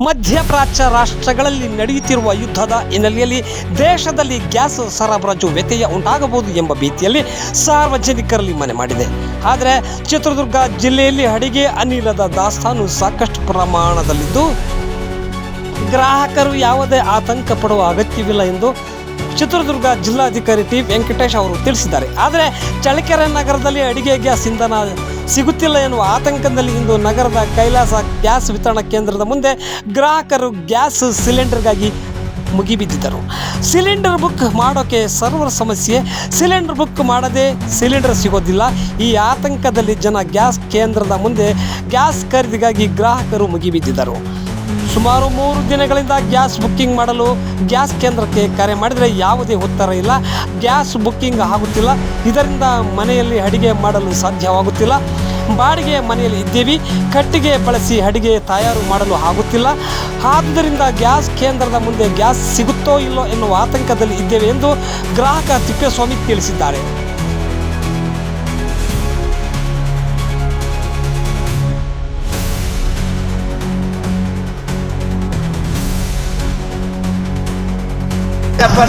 ಮಧ್ಯಪ್ರಾಚ್ಯ ರಾಷ್ಟ್ರಗಳಲ್ಲಿ ನಡೆಯುತ್ತಿರುವ ಯುದ್ಧದ ಹಿನ್ನೆಲೆಯಲ್ಲಿ ದೇಶದಲ್ಲಿ ಗ್ಯಾಸ್ ಸರಬರಾಜು ವ್ಯತ್ಯಯ ಉಂಟಾಗಬಹುದು ಎಂಬ ಭೀತಿಯಲ್ಲಿ ಸಾರ್ವಜನಿಕರಲ್ಲಿ ಮನೆ ಮಾಡಿದೆ. ಆದರೆ ಚಿತ್ರದುರ್ಗ ಜಿಲ್ಲೆಯಲ್ಲಿ ಅಡಿಗೆ ಅನಿಲದ ದಾಸ್ತಾನು ಸಾಕಷ್ಟು ಪ್ರಮಾಣದಲ್ಲಿದ್ದು ಗ್ರಾಹಕರು ಯಾವುದೇ ಆತಂಕ ಪಡುವ ಅಗತ್ಯವಿಲ್ಲ ಎಂದು ಚಿತ್ರದುರ್ಗ ಜಿಲ್ಲಾಧಿಕಾರಿ ಟಿ ವೆಂಕಟೇಶ್ ಅವರು ತಿಳಿಸಿದ್ದಾರೆ. ಆದರೆ ಚಳ್ಳಕೆರೆ ನಗರದಲ್ಲಿ ಅಡಿಗೆ ಗ್ಯಾಸ್ ಇಂಧನ ಸಿಗುತ್ತಿಲ್ಲ ಎನ್ನುವ ಆತಂಕದಲ್ಲಿ ಇಂದು ನಗರದ ಕೈಲಾಸ ಗ್ಯಾಸ್ ವಿತರಣಾ ಕೇಂದ್ರದ ಮುಂದೆ ಗ್ರಾಹಕರು ಗ್ಯಾಸ್ ಸಿಲಿಂಡರ್ಗಾಗಿ ಮುಗಿಬಿದ್ದಿದ್ದರು. ಸಿಲಿಂಡರ್ ಬುಕ್ ಮಾಡೋಕ್ಕೆ ಸರ್ವರ್ ಸಮಸ್ಯೆ, ಸಿಲಿಂಡರ್ ಬುಕ್ ಮಾಡದೆ ಸಿಲಿಂಡರ್ ಸಿಗೋದಿಲ್ಲ. ಈ ಆತಂಕದಲ್ಲಿ ಜನ ಗ್ಯಾಸ್ ಕೇಂದ್ರದ ಮುಂದೆ ಗ್ಯಾಸ್ ಖರೀದಿಗಾಗಿ ಗ್ರಾಹಕರು ಮುಗಿಬಿದ್ದಿದ್ದರು. ಸುಮಾರು 3 ದಿನಗಳಿಂದ ಗ್ಯಾಸ್ ಬುಕ್ಕಿಂಗ್ ಮಾಡಲು ಗ್ಯಾಸ್ ಕೇಂದ್ರಕ್ಕೆ ಕರೆ ಮಾಡಿದರೆ ಯಾವುದೇ ಉತ್ತರ ಇಲ್ಲ. ಗ್ಯಾಸ್ ಬುಕ್ಕಿಂಗ್ ಆಗುತ್ತಿಲ್ಲ, ಇದರಿಂದ ಮನೆಯಲ್ಲಿ ಅಡಿಗೆ ಮಾಡಲು ಸಾಧ್ಯವಾಗುತ್ತಿಲ್ಲ. ಬಾಡಿಗೆ ಮನೆಯಲ್ಲಿ ಇದ್ದೀವಿ, ಕಟ್ಟಿಗೆ ಬಳಸಿ ಅಡಿಗೆ ತಯಾರು ಮಾಡಲು ಆಗುತ್ತಿಲ್ಲ. ಆದ್ದರಿಂದ ಗ್ಯಾಸ್ ಕೇಂದ್ರದ ಮುಂದೆ ಗ್ಯಾಸ್ ಸಿಗುತ್ತೋ ಇಲ್ಲೋ ಎನ್ನುವ ಆತಂಕದಲ್ಲಿ ಇದ್ದೇವೆ ಎಂದು ಗ್ರಾಹಕ ತಿಪ್ಪೇಸ್ವಾಮಿ ತಿಳಿಸಿದ್ದಾರೆ.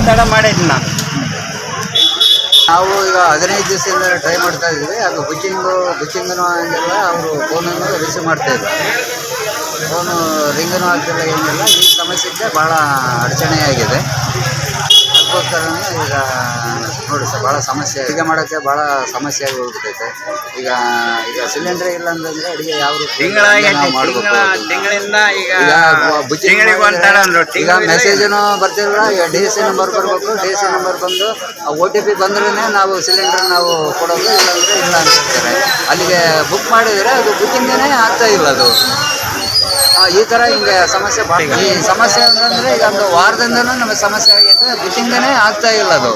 ತಡ ಮಾಡಿದ್ನ ನಾವು ಈಗ 15 ದಿವಸದಿಂದ ಟ್ರೈ ಮಾಡ್ತಾ ಇದ್ದೀವಿ. ಅದು ಬುಕ್ಕಿಂಗನು ಆಗಿಲ್ಲ, ಅವರು ಫೋನನ್ನು ರಿಸೀವ್ ಮಾಡ್ತಾ ಇಲ್ಲ, ಫೋನು ರಿಂಗನು ಆಗ್ತಿಲ್ಲ, ಏನಿಲ್ಲ. ಈ ಸಮಸ್ಯೆಗೆ ಭಾಳ ಅಡಚಣೆಯಾಗಿದೆ. ಅದಕ್ಕೋಸ್ಕರನೇ ಈಗ ನೋಡಿ ಸರ್, ಭಾಳ ಸಮಸ್ಯೆ, ಅಡುಗೆ ಮಾಡೋಕ್ಕೆ ಭಾಳ ಸಮಸ್ಯೆ ಆಗಿ ಹೋಗ್ಬಿಟ್ಟೈತೆ. ಈಗ ಸಿಲಿಂಡರ್ ಇಲ್ಲ ಅಂತಂದರೆ ಅಡುಗೆ ಯಾವ ತಿಂಗಳಿಂದ ಈಗ ಮೆಸೇಜನು ಬರ್ತಿಲ್ಲ. ಈಗ DSC ನಂಬರ್ ಬರಬೇಕು, DSC ನಂಬರ್ ಬಂದು OTP ಬಂದ್ರೇ ನಾವು ಸಿಲಿಂಡರ್ ನಾವು ಕೊಡೋದು, ಇಲ್ಲಾಂದರೆ ಇಲ್ಲ ಅಂತ ಹೇಳ್ತಾರೆ. ಅಲ್ಲಿಗೆ ಬುಕ್ ಮಾಡಿದರೆ ಅದು ಬುಕ್ಕಿಂಗೇ ಆಗ್ತಾ ಇಲ್ಲ. ಅದು ಈ ಥರ ಹಿಂಗೆ ಸಮಸ್ಯೆ ಭಾಳ. ಈ ಸಮಸ್ಯೆ ಅಂತಂದರೆ ಈಗ ಒಂದು ವಾರದಿಂದನೂ ನಮಗೆ ಸಮಸ್ಯೆ ಆಗೈತೆ, ಬುಕ್ಕಿಂಗೇ ಆಗ್ತಾ ಇಲ್ಲ. ಅದು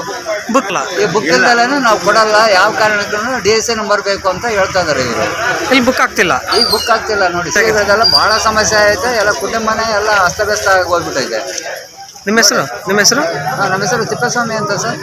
ಈ ಬುಕ್ಕಿಂದಲೇ ನಾವು ಕೊಡಲ್ಲ, ಯಾವ ಕಾರಣಕ್ಕೂ DSC ನಂಬರ್ ಬೇಕು ಅಂತ ಹೇಳ್ತಾ ಇದ್ದಾರೆ ಇವರು. ಇಲ್ಲಿ ಬುಕ್ ಆಗ್ತಿಲ್ಲ, ಈಗ ಬುಕ್ ಆಗ್ತಿಲ್ಲ ನೋಡಿ. ಇದೆಲ್ಲ ಭಾಳ ಸಮಸ್ಯೆ ಐತೆ. ಎಲ್ಲ ಕುಟುಂಬನೇ ಎಲ್ಲ ಅಸ್ತವ್ಯಸ್ತ ಆಗಿ ಹೋಗ್ಬಿಟ್ಟೈತೆ. ನಿಮ್ಮ ಹೆಸರು? ನಮ್ಮ ಹೆಸರು ತಿಪ್ಪೇಸ್ವಾಮಿ ಅಂತ ಸರ್.